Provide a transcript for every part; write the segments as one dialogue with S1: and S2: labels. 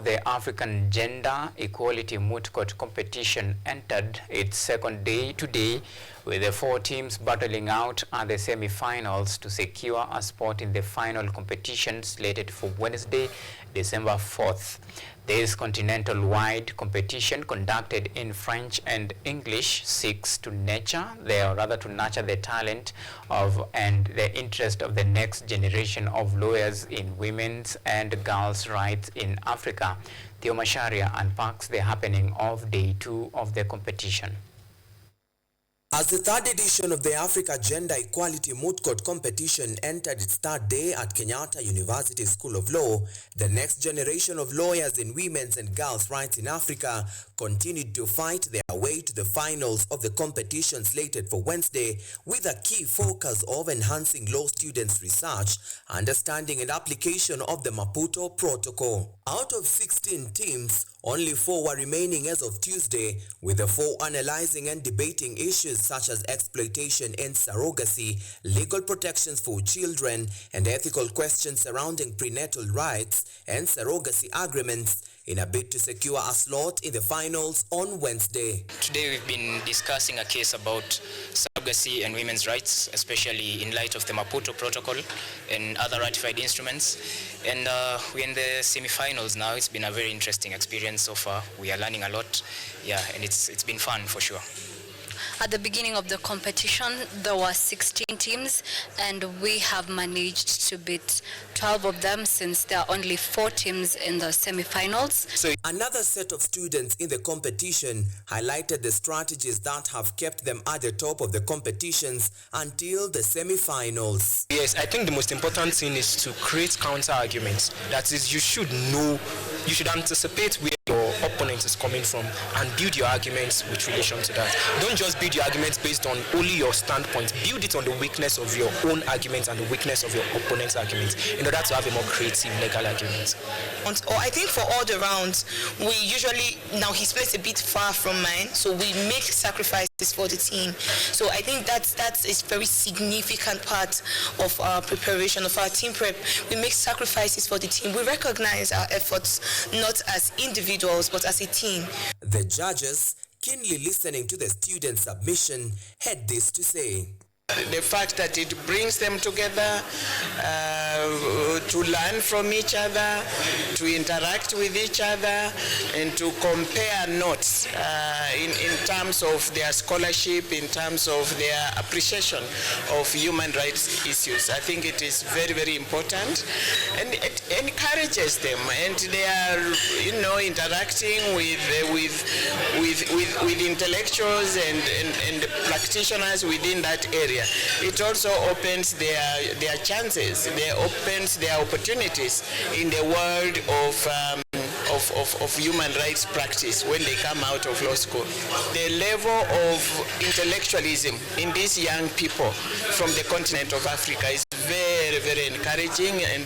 S1: of the African Gender Equality Moot Court competition entered its second day today, with the 4 teams battling out at the semi-finals to secure a spot in the final competition slated for Wednesday, December 4th. This continental-wide competition, conducted in French and English, seeks to nurture the talent of and the interest of the next generation of lawyers in women's and girls' rights in Africa. Theo Masharia unpacks the happening of day 2 of the competition.
S2: As the third edition of the Africa Gender Equality Moot Court competition entered its third day at Kenyatta University School of Law, the next generation of lawyers in women's and girls' rights in Africa continued to fight their way to the finals of the competition slated for Wednesday, with a key focus of enhancing law students' research, understanding and application of the Maputo Protocol. Out of 16 teams, only 4 were remaining as of Tuesday, with the 4 analyzing and debating issues such as exploitation and surrogacy, legal protections for children, and ethical questions surrounding prenatal rights and surrogacy agreements, in a bid to secure a slot in the finals on Wednesday.
S3: Today we've been discussing a case about surrogacy and women's rights, especially in light of the Maputo Protocol and other ratified instruments. And we're in the semi-finals now. It's been a very interesting experience so far. We are learning a lot, and it's been fun for sure.
S4: At the beginning of the competition, there were 16 teams, and we have managed to beat 12 of them, since there are only 4 teams in the semi-finals.
S2: So another set of students in the competition highlighted the strategies that have kept them at the top of the competitions until the semi-finals.
S5: Yes, I think the most important thing is to create counter-arguments. That is, you should anticipate where your opponent is coming from and build your arguments with relation to that. Don't just build your arguments based on only your standpoint. Build it on the weakness of your own argument and the weakness of your opponent's argument, in order to have a more creative legal argument.
S6: Or I think for all the rounds, we usually, now his place a bit far from mine, so we make sacrifices for the team. So I think that's a very significant part of our preparation, of our team prep. We make sacrifices for the team. We recognize our efforts not as individuals but as a team.
S2: The judges, keenly listening to the students' submission, had this to say.
S7: The fact that it brings them together to learn from each other, to interact with each other, and to compare notes in terms of their scholarship, in terms of their appreciation of human rights issues. I think it is very, very important, and it encourages them, and they are, interacting with intellectuals and practitioners within that area. It also opens their chances, it opens their opportunities in the world of human rights practice when they come out of law school. The level of intellectualism in these young people from the continent of Africa is very, very encouraging and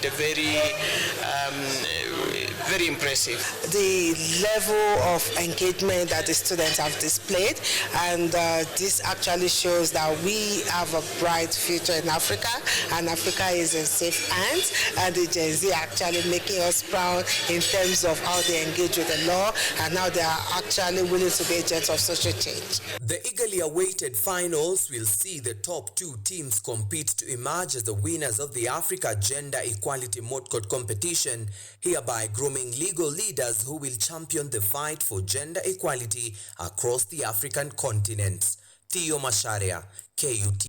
S7: very impressive.
S8: The level of engagement that the students have displayed, and this actually shows that we have a bright future in Africa, and Africa is in safe hands, and the Gen Z are actually making us proud in terms of how they engage with the law and how they are actually willing to be agents of social change.
S2: The eagerly awaited finals will see the top 2 teams compete to emerge as the winners of the Africa Gender Equality Moot Court competition, hereby grooming legal leaders who will champion the fight for gender equality across the African continent. Theo Masharia, KUTV.